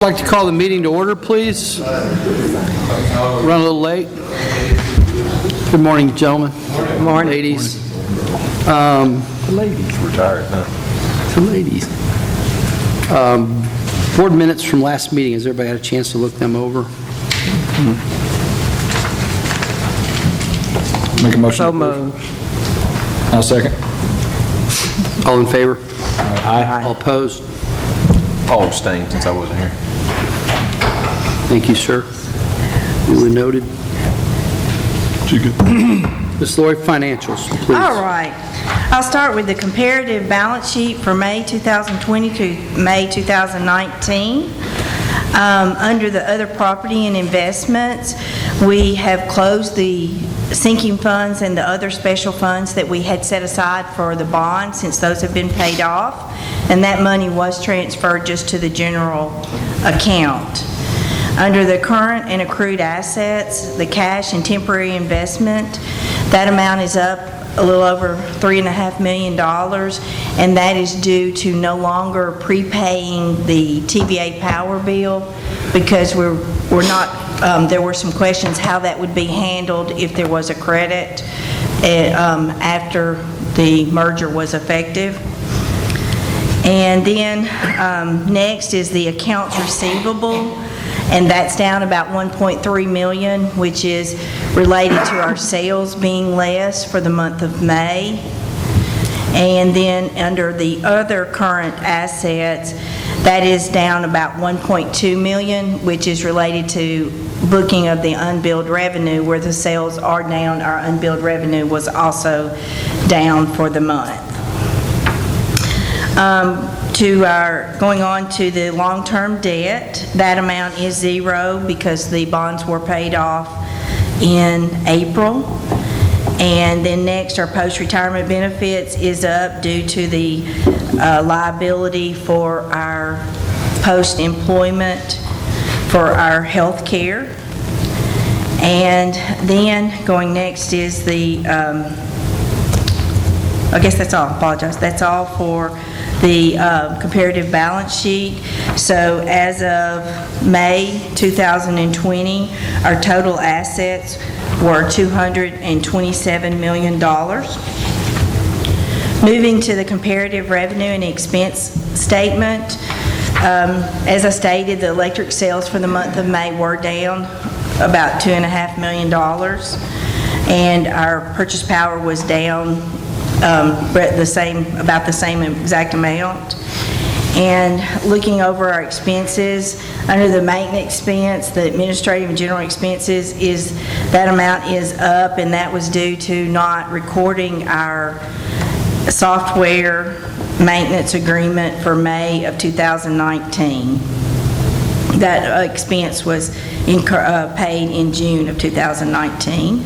I'd like to call the meeting to order, please. Run a little late. Good morning, gentlemen. Good morning, ladies. The ladies. Retired, huh? The ladies. Board minutes from last meeting. Has everybody had a chance to look them over? Make a motion. So moved. I'll second. All in favor? Aye. All opposed? I'll abstain since I wasn't here. Thank you, sir. Duly noted. Ms. Lori, financials, please. All right. I'll start with the comparative balance sheet for May 2020 to May 2019. Under the other property and investments, we have closed the sinking funds and the other special funds that we had set aside for the bond, since those have been paid off, and that money was transferred just to the general account. Under the current and accrued assets, the cash and temporary investment, that amount is up a little over $3.5 million, and that is due to no longer prepaying the TVA power bill, because we're not, there were some questions how that would be handled if there was a credit after the merger was effective. And then next is the accounts receivable, and that's down about $1.3 million, which is related to our sales being less for the month of May. And then under the other current assets, that is down about $1.2 million, which is related to booking of the unbilled revenue. Where the sales are down, our unbilled revenue was also down for the month. Going on to the long-term debt, that amount is zero because the bonds were paid off in April. And then next, our post-retirement benefits is up due to the liability for our post-employment for our health care. And then going next is the, I guess that's all, I apologize. That's all for the comparative balance sheet. So as of May 2020, our total assets were $227 million. Moving to the comparative revenue and expense statement, as I stated, the electric sales for the month of May were down about $2.5 million, and our purchase power was down about the same exact amount. And looking over our expenses, under the maintenance expense, the administrative and general expenses, that amount is up, and that was due to not recording our software maintenance agreement for May of 2019. That expense was paid in June of 2019.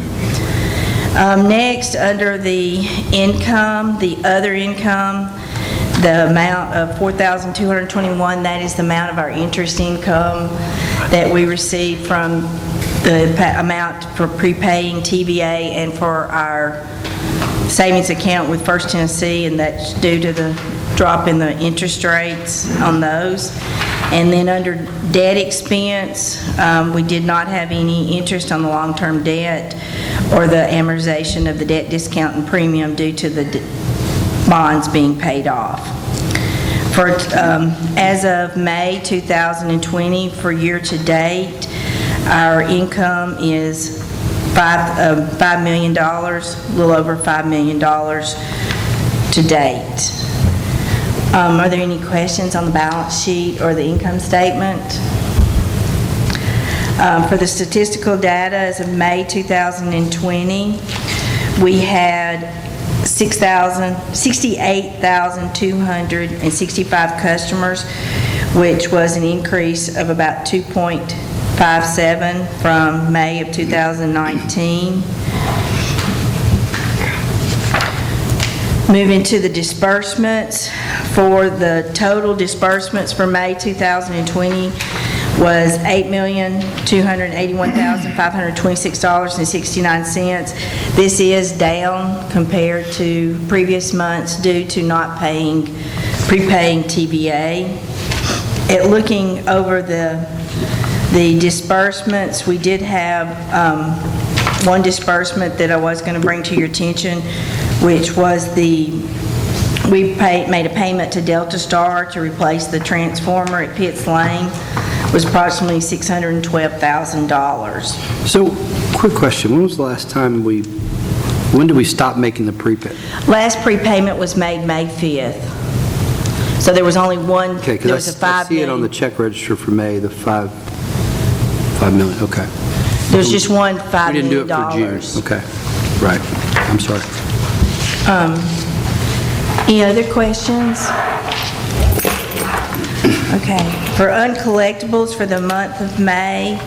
Next, under the income, the other income, the amount of $4,221, that is the amount of our interest income that we received from the amount for prepaying TVA and for our savings account with First Tennessee, and that's due to the drop in the interest rates on those. And then under debt expense, we did not have any interest on the long-term debt or the amortization of the debt discount and premium due to the bonds being paid off. For as of May 2020, for year to date, our income is $5 million, a little over $5 million to date. Are there any questions on the balance sheet or the income statement? For the statistical data as of May 2020, we had 68,265 customers, which was an increase of about 2.57 from May of 2019. Moving to the disbursements, for the total disbursements for May 2020 was $8,281,526.69. This is down compared to previous months due to not prepaying TVA. at looking over the disbursements, we did have one disbursement that I was going to bring to your attention, which was we made a payment to Delta Star to replace the transformer at Pitts Lane. It was approximately $612,000. So, quick question, when was the last time when did we stop making the prepay? Last prepayment was made May 5th. So there was only one, Okay, there was a because I see it on the $5 million. check register for May, the $5 million, okay. There's just one $5 We didn't do million. it for June, okay, right, I'm sorry. Any other questions? Okay. For uncollectibles for the month of May,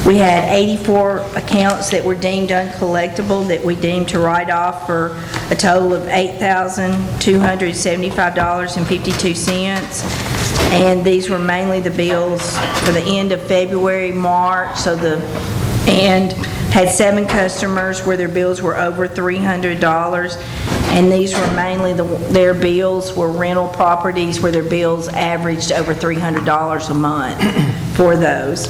we had 84 accounts that were deemed uncollectible that we deemed to write off for a total of $8,275.52. And these were mainly the bills for the end of February, March, and had 7 customers where their bills were over $300. And these were mainly, their bills were rental properties where their bills averaged over $300 a month for those.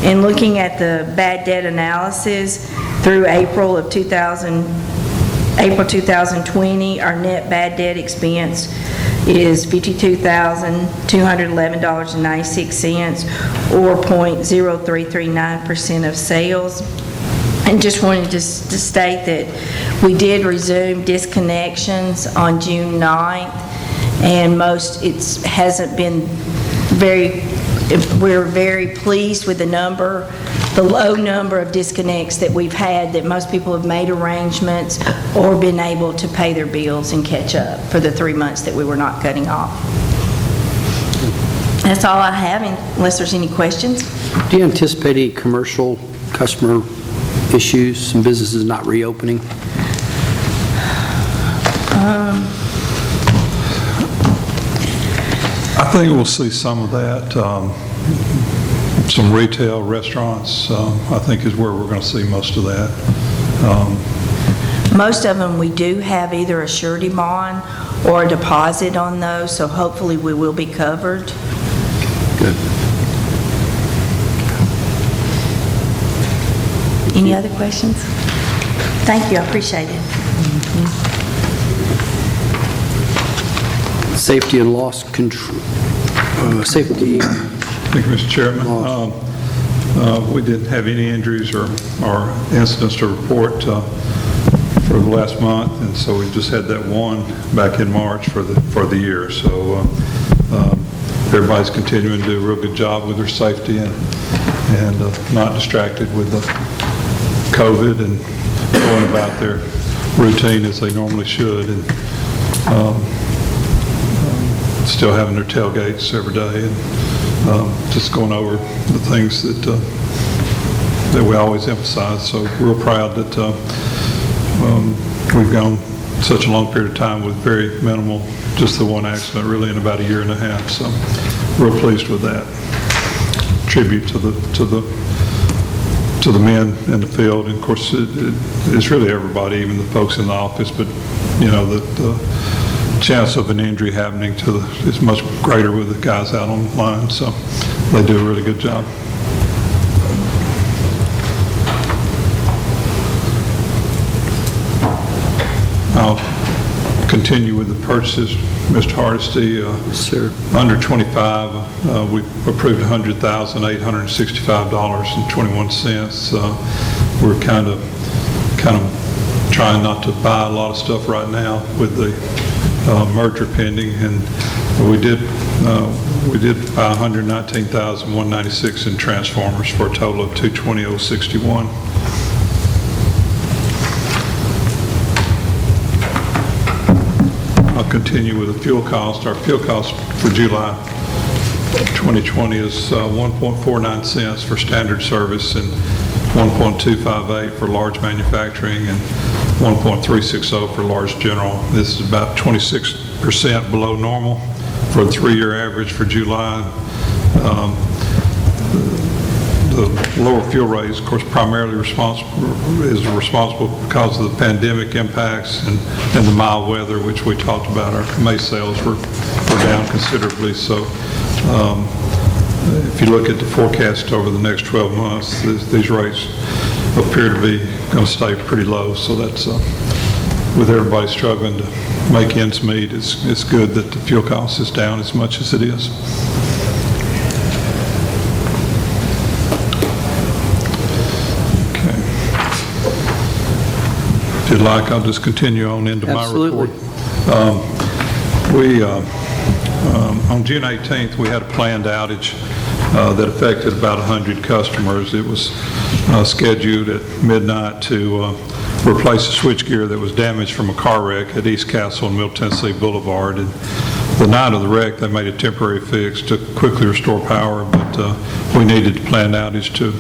And looking at the bad debt analysis through April 2020, our net bad debt expense is $52,211.96, or 0.0339% of sales. And just wanted to state that we did resume disconnections on June 9th, and it hasn't been we're very pleased with the low number of disconnects that we've had, that most people have made arrangements or been able to pay their bills and catch up for the 3 months that we were not cutting off. That's all I have, unless there's any questions. Do you anticipate any commercial customer issues, some businesses not reopening? I think we'll see some of that. Some retail, restaurants, I think is where we're going to see most of that. Most of them, we do have either a surety bond or a deposit on those, so hopefully we will be covered. Good. Any other questions? Thank you, I appreciate it. Safety and loss control, safety. Thank you, Mr. Chairman. We didn't have any injuries or incidents to report for the last month, and so we just had that one back in March for the year. So everybody's continuing to do a real good job with their safety and not distracted with the COVID and going about their routine as they normally should, and still having their tailgates every day, and just going over the things that we always emphasize. So real proud that we've gone such a long period of time with very minimal, just the one accident really in about a year and a half. So real pleased with that. Tribute to the men in the field, and of course it's really everybody, even the folks in the office, but you know, the chance of an injury happening is much greater with the guys out on the line, so they do a really good job. I'll continue with the purchases. Mr. Hardesty, Sir. under 25, we approved $100,865.21. We're kind of trying not to buy a lot of stuff right now with the merger pending, and we did buy $119,196 in transformers for a total of $220,061. I'll continue with the fuel cost. Our fuel cost for July 2020 is 1.49 cents for standard service and 1.258 for large manufacturing and 1.360 for large general. This is about 26% below normal for a 3-year average for July. The lower fuel rate is, of course, primarily responsible because of the pandemic impacts and the mild weather, which we talked about. Our May sales were down considerably. So if you look at the forecast over the next 12 months, these rates appear to be going to stay pretty low. So that's, with everybody struggling to make ends meet, it's good that the fuel cost is down as much as it is. Okay. If you'd like, I'll just continue on into Absolutely. my report. On June 18th, we had a planned outage that affected about 100 customers. It was scheduled at midnight to replace the switchgear that was damaged from a car wreck at East Castle and Middle Tennessee Boulevard. And the night of the wreck, they made a temporary fix to quickly restore power, but we needed the planned outage to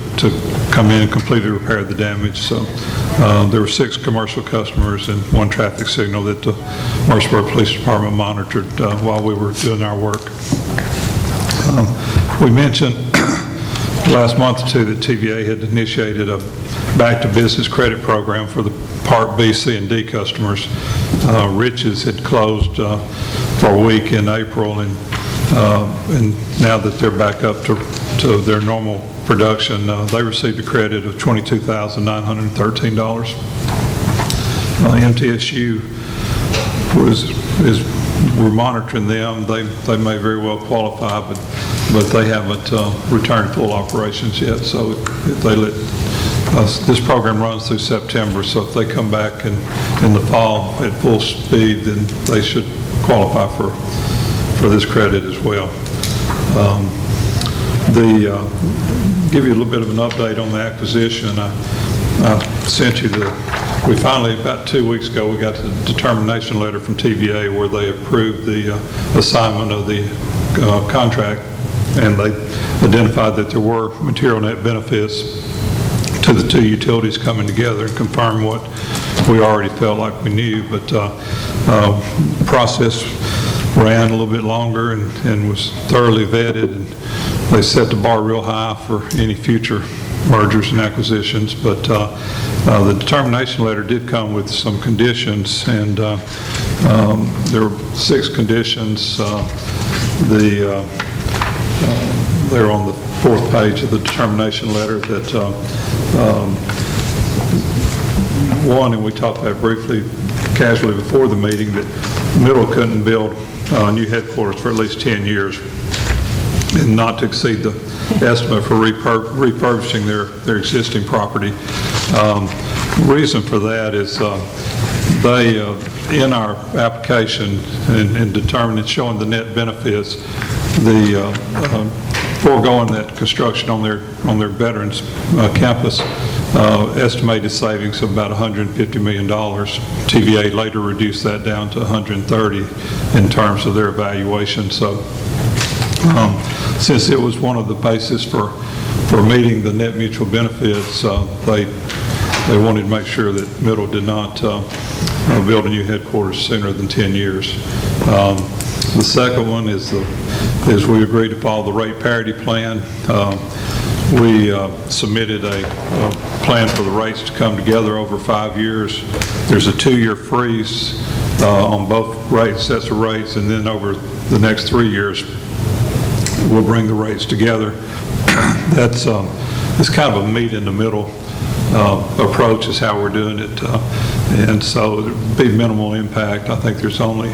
come in and completely repair the damage. So there were 6 commercial customers and 1 traffic signal that the Murfreesboro Police Department monitored while we were doing our work. We mentioned last month or two that TVA had initiated a back-to-business credit program for the Part B, C, and D customers. Rich's had closed for a week in April, and now that they're back up to their normal production, they received a credit of $22,913. MTSU we're monitoring them. They may very well qualify, but they haven't returned full operations yet. So if they let this program runs through September, so if they come back in the fall at full speed, then they should qualify for this credit as well. Give you a little bit of an update on the acquisition. I sent you we finally, about 2 weeks ago, we got the determination letter from TVA where they approved the assignment of the contract, and they identified that there were material net benefits to the 2 utilities coming together and confirmed what we already felt like we knew. But process ran a little bit longer and was thoroughly vetted, and they set the bar real high for any future mergers and acquisitions. But the determination letter did come with some conditions, and there were 6 conditions. They're on the 4th page of the determination letter. That one, and we talked about briefly, casually before the meeting, that Middle couldn't build new headquarters for at least 10 years and not to exceed the estimate for refurbishing their existing property. Reason for that is they, in our application and determining, showing the net benefits, the foregoing that construction on their veterans campus, estimated savings of about $150 million. TVA later reduced that down to 130 in terms of their evaluation. So since it was one of the bases for meeting the net mutual benefits, they wanted to make sure that Middle did not build a new headquarters sooner than 10 years. The second one is we agreed to follow the rate parity plan. We submitted a plan for the rates to come together over 5 years. There's a 2-year freeze on both sets of rates, and then over the next 3 years, we'll bring the rates together. That's it's kind of a meet in the middle approach is how we're doing it, and so it'd be minimal impact. I think there's only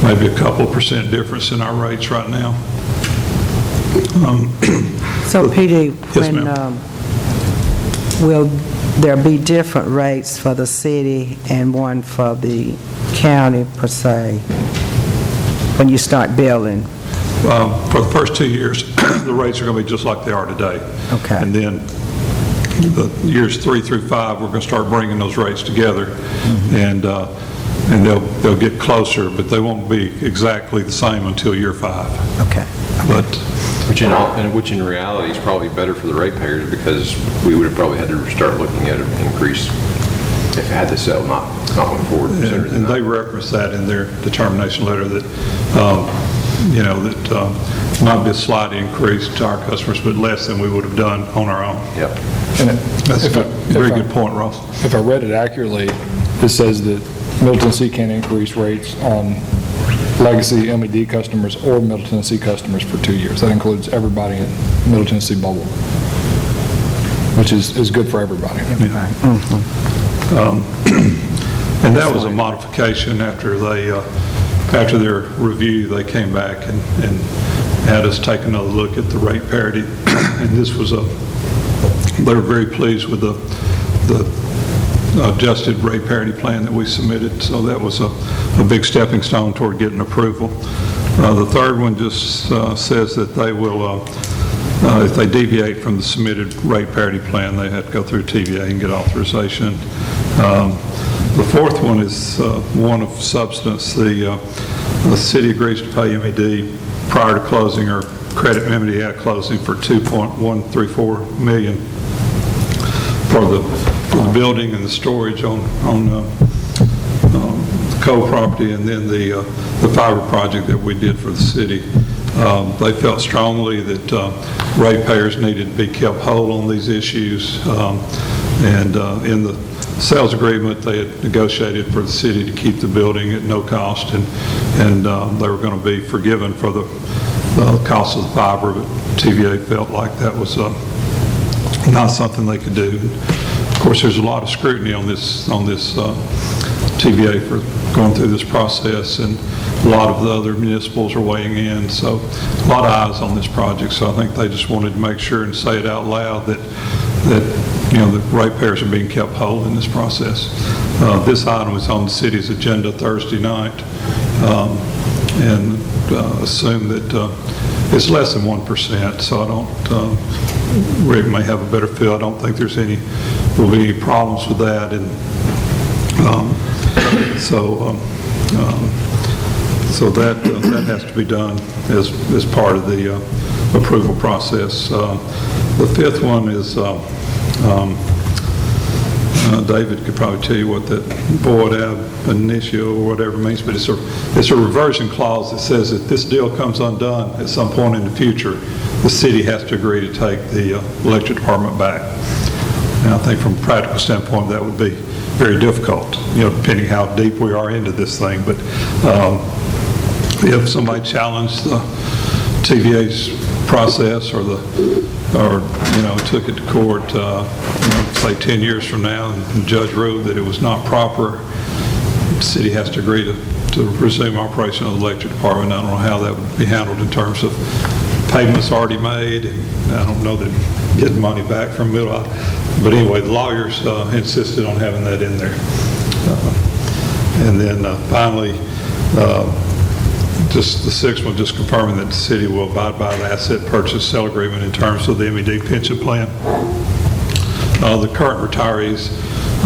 maybe a couple % difference in our rates right now. So, PD, Yes, ma'am. will there be different rates for the city and one for the county per se when you start billing? For the first 2 years, the rates are going to be just like they are today. Okay. And then the years 3 through 5, we're going to start bringing those rates together, and they'll get closer, but they won't be exactly the same until year 5. Okay. But Which in reality is probably better for the ratepayers, because we would have probably had to start looking at an increase if it had to sell, not going forward. and they reference that in their determination letter that that might be a slight increase to our customers, but less than we would have done on our own. Yep. That's a very good point, Ross. If I read it accurately, it says that Middle Tennessee can increase rates on legacy MED customers or Middle Tennessee customers for 2 years. That includes everybody in Middle Tennessee bubble, which is good for everybody. And that was a modification after their review, they came back and had us take another look at the rate parity. And this was they were very pleased with the adjusted rate parity plan that we submitted. So that was a big stepping stone toward getting approval. The third one just says that they will, if they deviate from the submitted rate parity plan, they have to go through TVA and get authorization. The fourth one is one of substance. The city agrees to pay MED prior to closing or credit MED at closing for $2.134 million for the building and the storage on the coal property, and then the fiber project that we did for the city. They felt strongly that ratepayers needed to be kept whole on these issues, and in the sales agreement, they had negotiated for the city to keep the building at no cost, and they were going to be forgiven for the cost of the fiber, but TVA felt like that was not something they could do. Of course, there's a lot of scrutiny on this TVA for going through this process, and a lot of the other municipals are weighing in, so a lot of eyes on this project. So I think they just wanted to make sure and say it out loud that the ratepayers are being kept whole in this process. This item is on the city's agenda Thursday night, and assume that it's less than 1%, so I don't, Rick may have a better feel. I don't think will be any problems with that, and so that has to be done as part of the approval process. The fifth one is, David could probably tell you what that void ab initio or whatever means, but it's a reversion clause that says if this deal comes undone at some point in the future, the city has to agree to take the electric department back. And I think from a practical standpoint, that would be very difficult, depending how deep we are into this thing. But if somebody challenged the TVA's process or took it to court, say 10 years from now, and the judge ruled that it was not proper, the city has to agree to resume operation of the electric department. I don't know how that would be handled in terms of payments already made. I don't know that getting money back from middle. But anyway, the lawyers insisted on having that in there. And then finally, just the sixth one, just confirming that the city will abide by the asset purchase sale agreement in terms of the MED pension plan. The current retirees,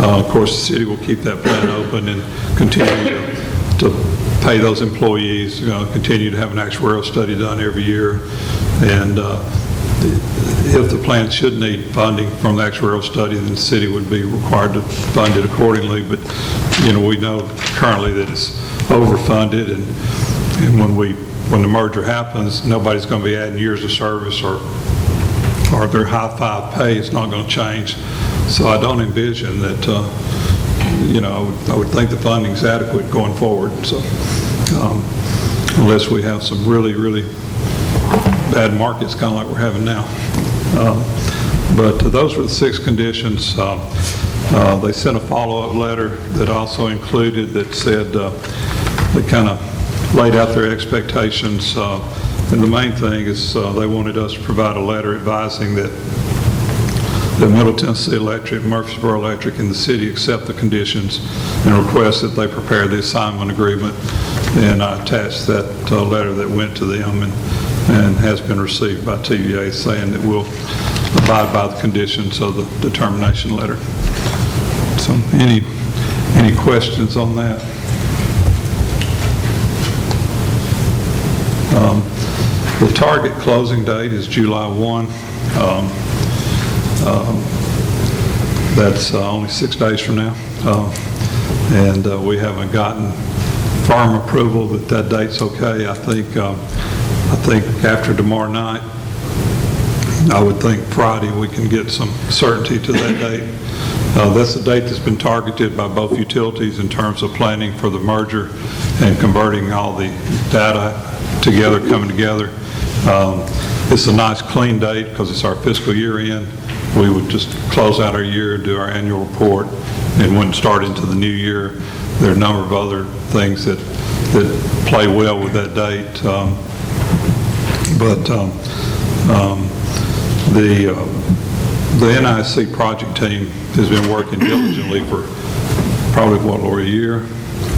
of course, the city will keep that plan open and continue to pay those employees, continue to have an actuarial study done every year. And if the plan should need funding from the actuarial study, then the city would be required to fund it accordingly. But, we know currently that it's overfunded, and when the merger happens, nobody's going to be adding years of service or their high five pay is not going to change. So I don't envision that, I would think the funding's adequate going forward. So unless we have some really, really bad markets, kind of like we're having now. But those were the 6 conditions. They sent a follow-up letter that also included, that said, they kind of laid out their expectations. And the main thing is they wanted us to provide a letter advising that Middle Tennessee Electric, Murfreesboro Electric, and the city accept the conditions and request that they prepare the assignment agreement. And I attached that letter that went to them and has been received by TVA, saying that we'll abide by the conditions of the determination letter. So any questions on that? The target closing date is July 1. That's only 6 days from now. And we haven't gotten firm approval that date's okay. I think after tomorrow night, I would think Friday we can get some certainty to that date. That's a date that's been targeted by both utilities in terms of planning for the merger and converting all the data together, coming together. It's a nice clean date because it's our fiscal year end. We would just close out our year, do our annual report, and wouldn't start into the new year. There are a number of other things that play well with that date. The NIC project team has been working diligently for probably, Lori, a year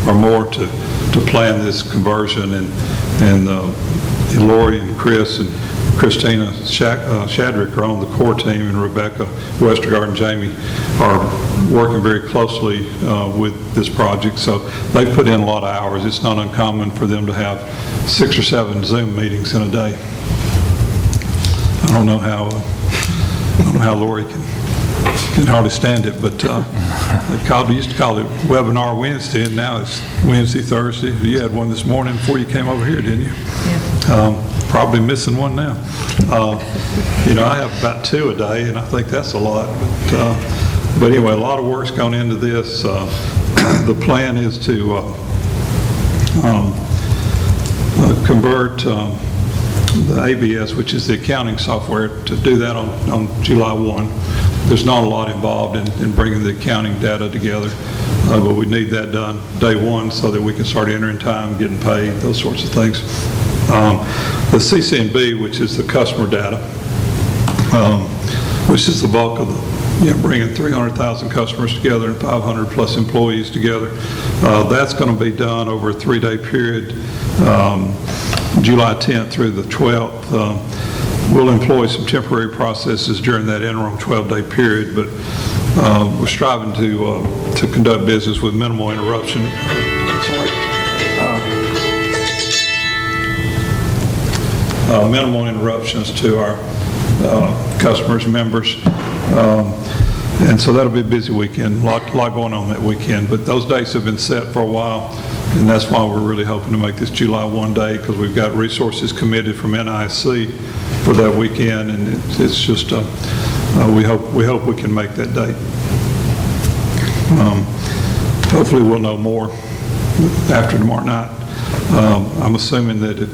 or more to plan this conversion, and Lori and Chris and Christina Shadrick are on the core team, and Rebecca Westergaard and Jamie are working very closely with this project. So they've put in a lot of hours. It's not uncommon for them to have 6 or 7 Zoom meetings in a day. I don't know how Lori can hardly stand it, but they used to call it Webinar Wednesday, and now it's Wednesday, Thursday. You had one this morning before you came over here, didn't you? Yeah. Probably missing one now. I have about 2 a day, and I think that's a lot. But anyway, a lot of work's gone into this. The plan is to convert the ABS, which is the accounting software, to do that on July 1. There's not a lot involved in bringing the accounting data together, but we need that done day 1 so that we can start entering time, getting paid, those sorts of things. The CC&B, which is the customer data, which is the bulk of bringing 300,000 customers together and 500 plus employees together. That's going to be done over a 3-day period, July 10th through the 12th. We'll employ some temporary processes during that interim 12-day period, but we're striving to conduct business with minimal interruption. Minimal interruptions to our customers, members. And so that'll be a busy weekend, a lot going on that weekend. But those dates have been set for a while, and that's why we're really hoping to make this July 1 day, because we've got resources committed from NIC for that weekend, and it's just, we hope we can make that date. Hopefully we'll know more after tomorrow night. I'm assuming that if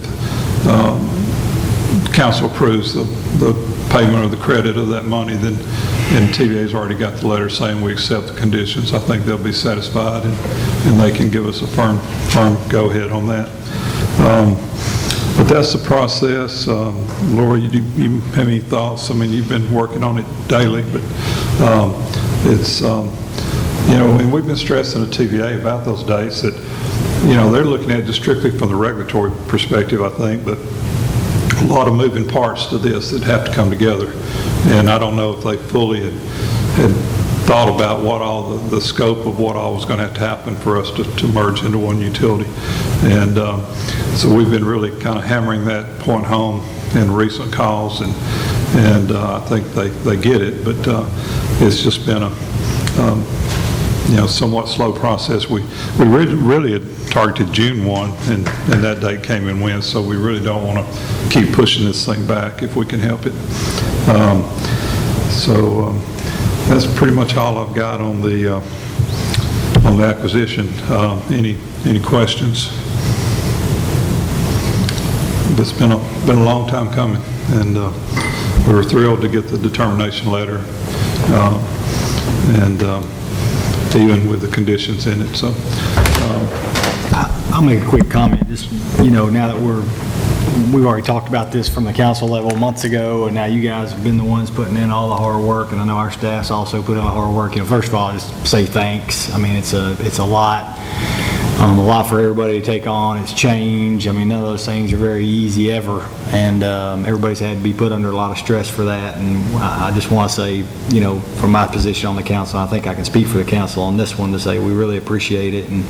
council approves the payment of the credit of that money, then TVA's already got the letter saying we accept the conditions. I think they'll be satisfied, and they can give us a firm go-ahead on that. But that's the process. Laura, you have any thoughts? I mean, you've been working on it daily, but it's, and we've been stressing at TVA about those dates that, they're looking at it just strictly from the regulatory perspective, I think, but a lot of moving parts to this that have to come together. And I don't know if they fully had thought about what all the scope of what all was going to have to happen for us to merge into one utility. And so we've been really kind of hammering that point home in recent calls, and I think they get it, but it's just been a somewhat slow process. We really had targeted June 1, and that date came and went, so we really don't want to keep pushing this thing back if we can help it. So that's pretty much all I've got on the acquisition. Any questions? It's been a long time coming, and we were thrilled to get the determination letter, and even with the conditions in it. So I'll make a quick comment. Just, now that we've already talked about this from the council level months ago, and now you guys have been the ones putting in all the hard work, and I know our staff's also put in the hard work. First of all, just say thanks. I mean, it's a lot for everybody to take on. It's change. I mean, none of those things are very easy ever, and everybody's had to be put under a lot of stress for that. And I just want to say, from my position on the council, I think I can speak for the council on this one to say we really appreciate it. And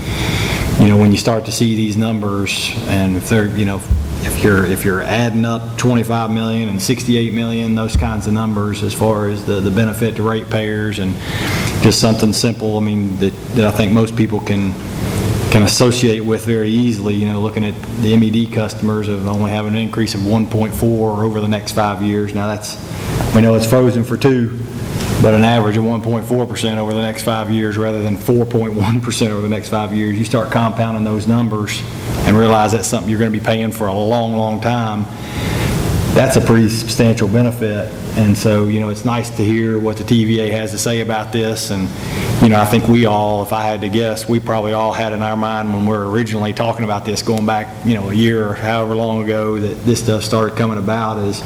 when you start to see these numbers, and if they're, if you're adding up 25 million and 68 million, those kinds of numbers as far as the benefit to ratepayers, and just something simple, I mean, that I think most people can associate with very easily, looking at the MED customers of only having an increase of 1.4 over the next 5 years. Now we know it's frozen for 2, but an average of 1.4% over the next 5 years rather than 4.1% over the next 5 years, you start compounding those numbers and realize that's something you're going to be paying for a long, long time. That's a pretty substantial benefit. And so, it's nice to hear what the TVA has to say about this. And, I think we all, if I had to guess, we probably all had in our mind when we were originally talking about this going back, a year or however long ago that this stuff started coming about is,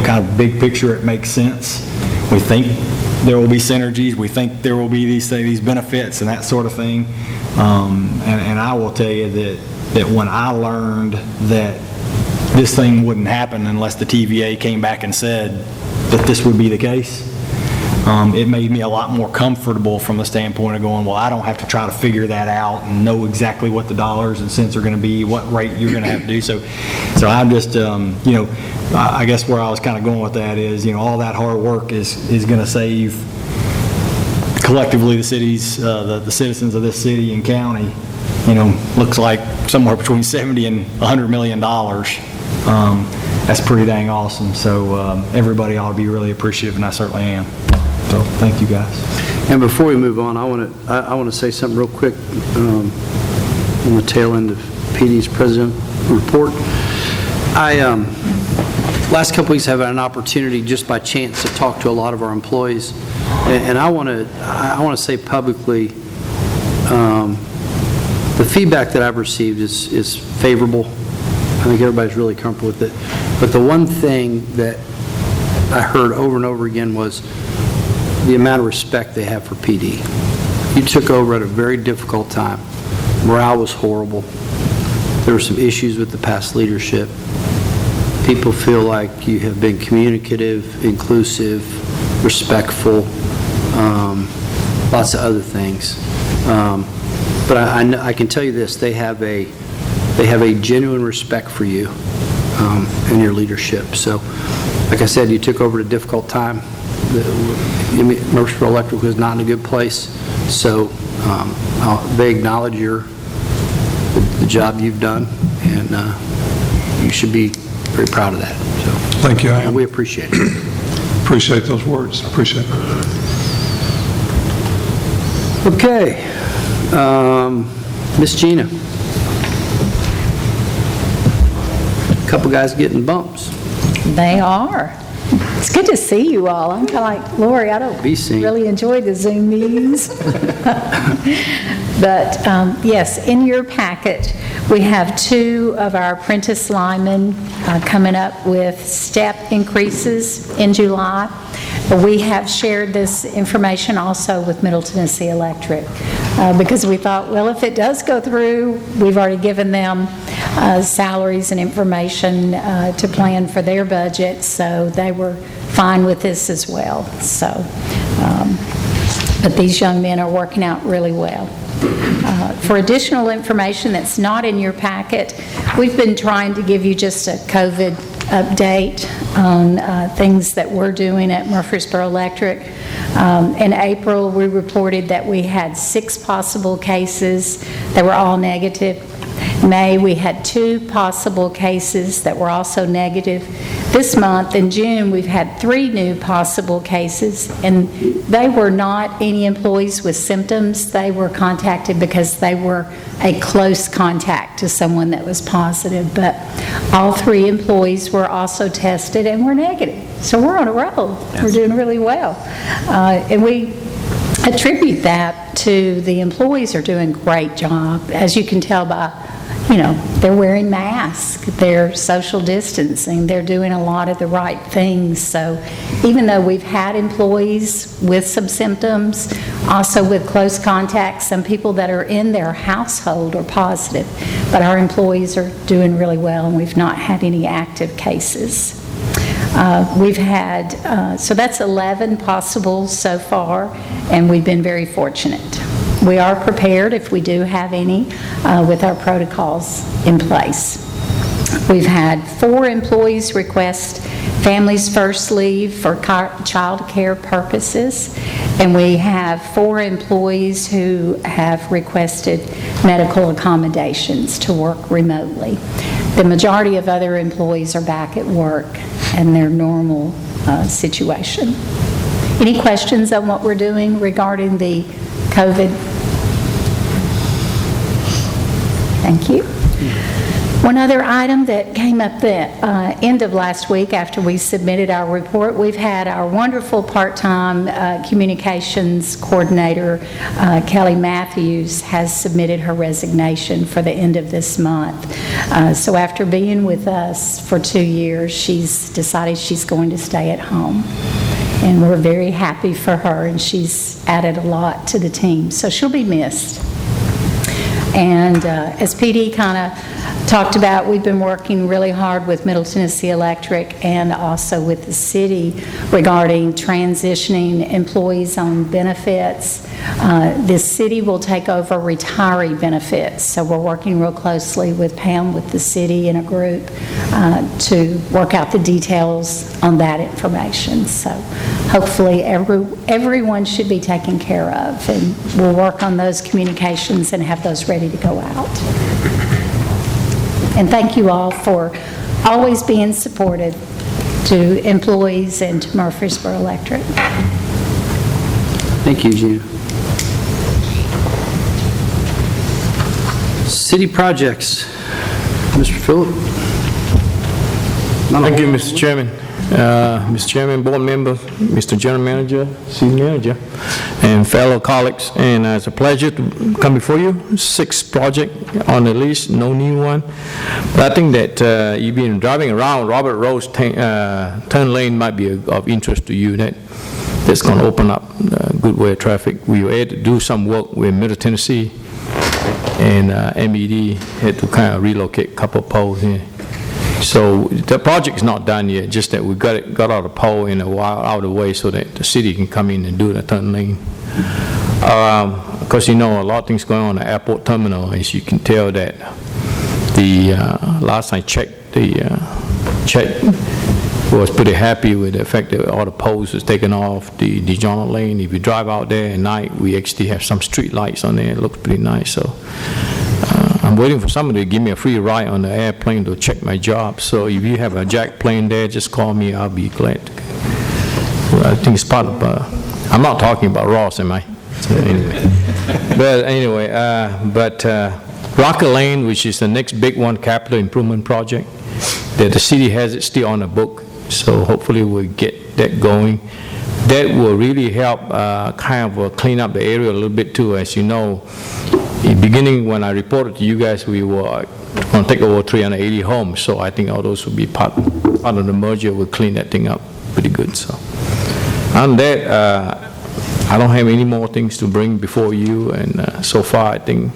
kind of big picture, it makes sense. We think there will be synergies. We think there will be these benefits and that sort of thing. And I will tell you that when I learned that this thing wouldn't happen unless the TVA came back and said that this would be the case, it made me a lot more comfortable from the standpoint of going, well, I don't have to try to figure that out and know exactly what the dollars and cents are going to be, what rate you're going to have to do. So I'm just, I guess where I was kind of going with that is, all that hard work is going to save collectively the cities, the citizens of this city and county, looks like somewhere between $70 and $100 million. That's pretty dang awesome. So everybody ought to be really appreciative, and I certainly am. So thank you, guys. And before we move on, I want to say something real quick on the tail end of PD's president report. Last couple weeks I've had an opportunity just by chance to talk to a lot of our employees, and I want to say publicly the feedback that I've received is favorable. I think everybody's really comfortable with it. But the one thing that I heard over and over again was the amount of respect they have for PD. You took over at a very difficult time. Morale was horrible. There were some issues with the past leadership. People feel like you have been communicative, inclusive, respectful, lots of other things. But I can tell you this, they have a genuine respect for you and your leadership. So, like I said, you took over at a difficult time. Murfreesboro Electric was not in a good place. So they acknowledge the job you've done, and you should be very proud of that. So, Thank you. and we appreciate it. Appreciate those words. Appreciate it. Okay. Miss Gina. Couple guys getting bumps. They are. It's good to see you all. I'm kind of like, Lori, I don't Be seen. really enjoy the Zoom meetings. But yes, in your packet, we have 2 of our apprentice linemen coming up with step increases in July. But we have shared this information also with Middle Tennessee Electric because we thought, well, if it does go through, we've already given them salaries and information to plan for their budget, so they were fine with this as well. So, but these young men are working out really well. For additional information that's not in your packet, we've been trying to give you just a COVID update on things that we're doing at Murfreesboro Electric. In April, we reported that we had 6 possible cases that were all negative. May, we had 2 possible cases that were also negative. This month, in June, we've had 3 new possible cases, and they were not any employees with symptoms. They were contacted because they were a close contact to someone that was positive. But all 3 employees were also tested and were negative. So we're on a roll. We're doing really well. And we attribute that to the employees are doing a great job. As you can tell by, they're wearing masks, they're social distancing, they're doing a lot of the right things. So even though we've had employees with some symptoms, also with close contacts, some people that are in their household are positive, but our employees are doing really well, and we've not had any active cases. We've had, so that's 11 possible so far, and we've been very fortunate. We are prepared if we do have any with our protocols in place. We've had 4 employees request Families First leave for child care purposes, and we have 4 employees who have requested medical accommodations to work remotely. The majority of other employees are back at work in their normal situation. Any questions on what we're doing regarding the COVID? Thank you. One other item that came up the end of last week after we submitted our report, we've had our wonderful part-time communications coordinator, Kelly Matthews, has submitted her resignation for the end of this month. So after being with us for 2 years, she's decided she's going to stay at home. And we're very happy for her, and she's added a lot to the team. So she'll be missed. And as PD kind of talked about, we've been working really hard with Middle Tennessee Electric and also with the city regarding transitioning employees on benefits. The city will take over retiree benefits, so we're working real closely with Pam, with the city in a group to work out the details on that information. So hopefully everyone should be taken care of, and we'll work on those communications and have those ready to go out. And thank you all for always being supportive to employees and to Murfreesboro Electric. Thank you, Gina. City projects. Mr. Phillip? Thank you, Mr. Chairman. Mr. Chairman, board members, Mr. General Manager, City Manager, and fellow colleagues, and it's a pleasure to come before you. 6 projects on the list, no new one. But I think that you've been driving around, Robert Rose turn lane might be of interest to you. That's going to open up a good way of traffic. We were able to do some work with Middle Tennessee, and MED had to kind of relocate a couple of poles here. So the project is not done yet, just that we got out a pole in a while out of the way so that the city can come in and do the turn lane. Because a lot of things going on at the airport terminal, as you can tell that the last I checked, the check was pretty happy with the fact that all the poles was taken off the John Lane. If you drive out there at night, we actually have some street lights on there. It looks pretty nice. So I'm waiting for somebody to give me a free ride on the airplane to check my job. So if you have a jack plane there, just call me. I'll be glad to. I think it's part of, I'm not talking about Ross, am I? So anyway. Rocker Lane, which is the next big one, capital improvement project, that the city has it still on the book. So hopefully we'll get that going. That will really help kind of clean up the area a little bit too. As you know, in the beginning when I reported to you guys, we were going to take over 380 homes. So I think all those will be part of the merger. Will clean that thing up pretty good. So on that, I don't have any more things to bring before you. And so far, I think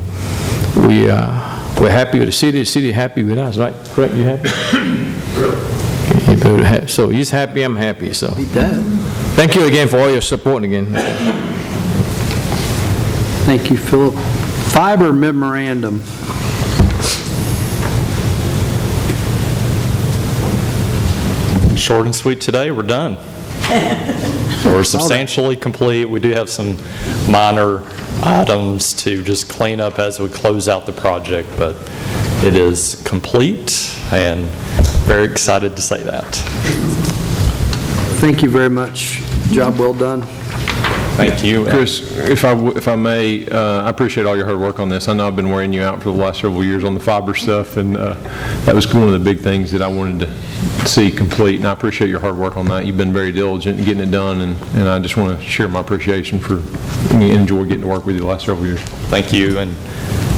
we're happy with the city. The city happy with us, right? Correct? You happy? So he's happy, I'm happy. So thank you again for all your support again. Thank you, Phillip. Fiber memorandum. Short and sweet today, we're done. We're substantially complete. We do have some minor items to just clean up as we close out the project, but it is complete and very excited to say that. Thank you very much. Job well done. Thank you. Chris, if I may, I appreciate all your hard work on this. I know I've been wearing you out for the last several years on the fiber stuff, and that was one of the big things that I wanted to see complete, and I appreciate your hard work on that. You've been very diligent in getting it done, and I just want to share my appreciation for me. Enjoy getting to work with you the last several years. Thank you. And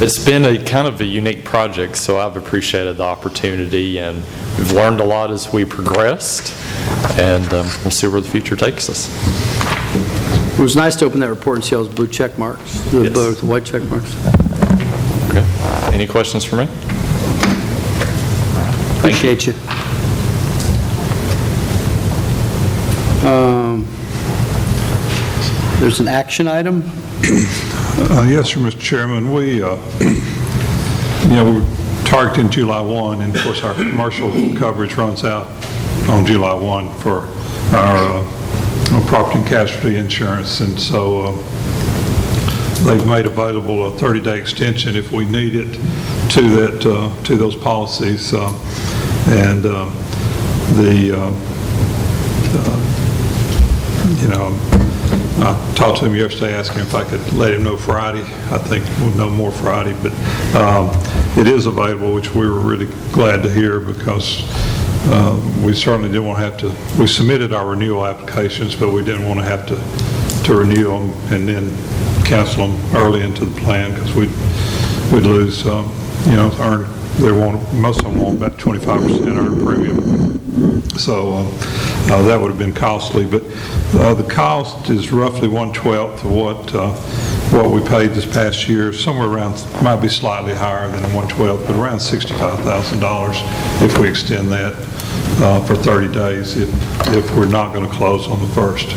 it's been a kind of a unique project, so I've appreciated the opportunity, and we've learned a lot as we progressed, and we'll see where the future takes us. It was nice to open that report and see all those blue check marks, the white check marks. Okay. Any questions for me? Appreciate you. There's an action item. Yes, sir, Mr. Chairman. We're targeting July 1, and of course our commercial coverage runs out on July 1 for our property and casualty insurance, and so they've made available a 30-day extension if we need it to those policies, I talked to him yesterday, asking if I could let him know Friday. I think we'll know more Friday, but it is available, which we were really glad to hear, because we certainly didn't want to have to, we submitted our renewal applications, but we didn't want to have to renew them and then cancel them early into the plan, because we'd lose, earn, most of them want about 25% earned premium. So that would have been costly, but the cost is roughly 1/12 of what we paid this past year, somewhere around, might be slightly higher than 1/12, but around $65,000 if we extend that for 30 days if we're not going to close on the 1st.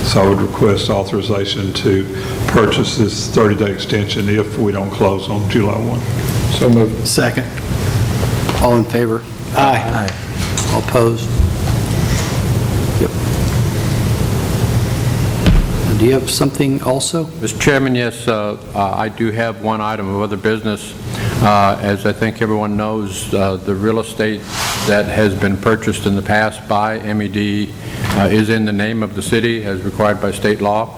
So I would request authorization to purchase this 30-day extension if we don't close on July 1. So moved. Second. All in favor? Aye. All opposed? Yep. Do you have something also? Mr. Chairman, yes, I do have one item of other business. As I think everyone knows, the real estate that has been purchased in the past by MED is in the name of the city as required by state law.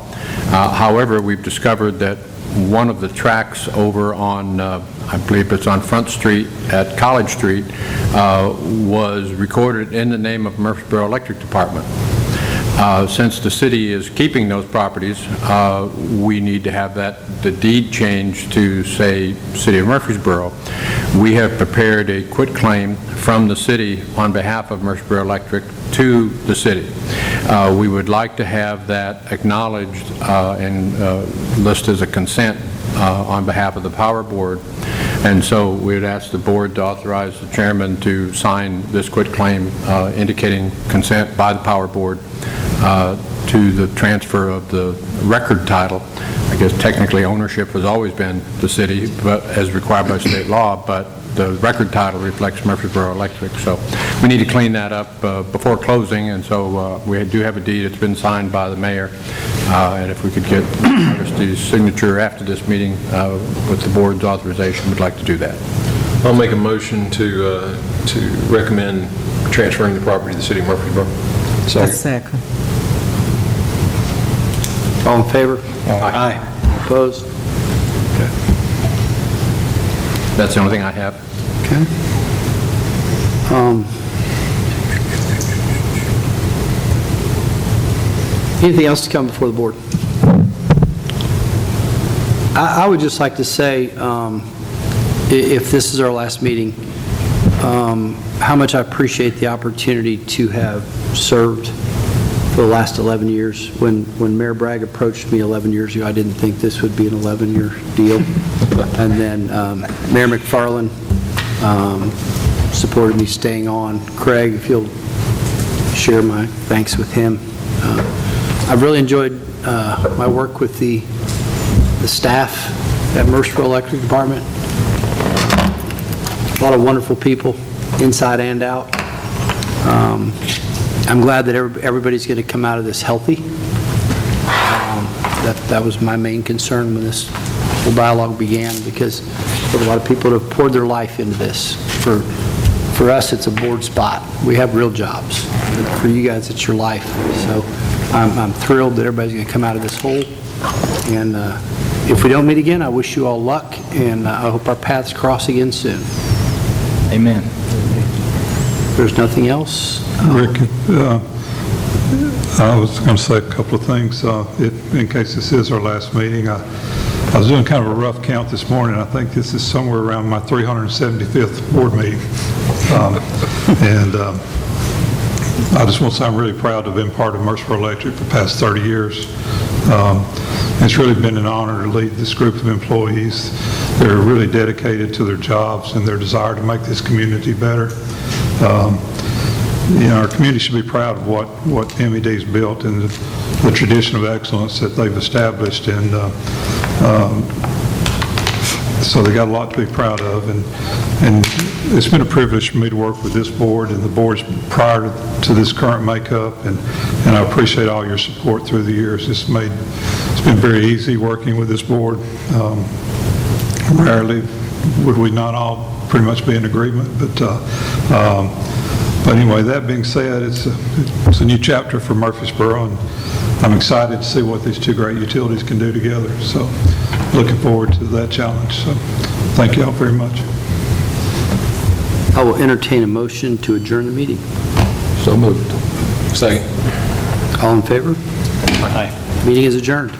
However, we've discovered that one of the tracks over on, I believe it's on Front Street at College Street, was recorded in the name of Murfreesboro Electric Department. Since the city is keeping those properties, we need to have the deed changed to say City of Murfreesboro. We have prepared a quitclaim from the city on behalf of Murfreesboro Electric to the city. We would like to have that acknowledged and listed as a consent on behalf of the Power Board. And so we would ask the board to authorize the chairman to sign this quitclaim indicating consent by the Power Board to the transfer of the record title. I guess technically ownership has always been the city, but as required by state law, but the record title reflects Murfreesboro Electric. So we need to clean that up before closing, and so we do have a deed. It's been signed by the mayor, and if we could get Christie's signature after this meeting with the board's authorization, we'd like to do that. I'll make a motion to recommend transferring the property to the city of Murfreesboro. Second. All in favor? Aye. Opposed? Okay. That's the only thing I have. Okay. Anything else to come before the board? I would just like to say, if this is our last meeting, how much I appreciate the opportunity to have served for the last 11 years. When Mayor Bragg approached me 11 years ago, I didn't think this would be an 11-year deal. And then Mayor McFarland supported me staying on. Craig, if you'll share my thanks with him. I've really enjoyed my work with the staff at Murfreesboro Electric Department. A lot of wonderful people, inside and out. I'm glad that everybody's going to come out of this healthy. That was my main concern when this whole dialogue began, because there are a lot of people that have poured their life into this. For us, it's a board spot. We have real jobs. But for you guys, it's your life. So I'm thrilled that everybody's going to come out of this whole. And if we don't meet again, I wish you all luck, and I hope our paths cross again soon. Amen. If there's nothing else. Rick, I was going to say a couple of things. In case this is our last meeting, I was doing kind of a rough count this morning. I think this is somewhere around my 375th board meeting. I just want to say I'm really proud to have been part of Murfreesboro Electric for the past 30 years. It's really been an honor to lead this group of employees. They're really dedicated to their jobs and their desire to make this community better. Our community should be proud of what MED's built and the tradition of excellence that they've established, and so they got a lot to be proud of. And it's been a privilege for me to work with this board and the boards prior to this current makeup, and I appreciate all your support through the years. It's been very easy working with this board. Rarely would we not all pretty much be in agreement, but But anyway, that being said, it's a new chapter for Murfreesboro, and I'm excited to see what these two great utilities can do together. So looking forward to that challenge. So thank you all very much. I will entertain a motion to adjourn the meeting. So moved. Second. All in favor? Aye. Meeting is adjourned.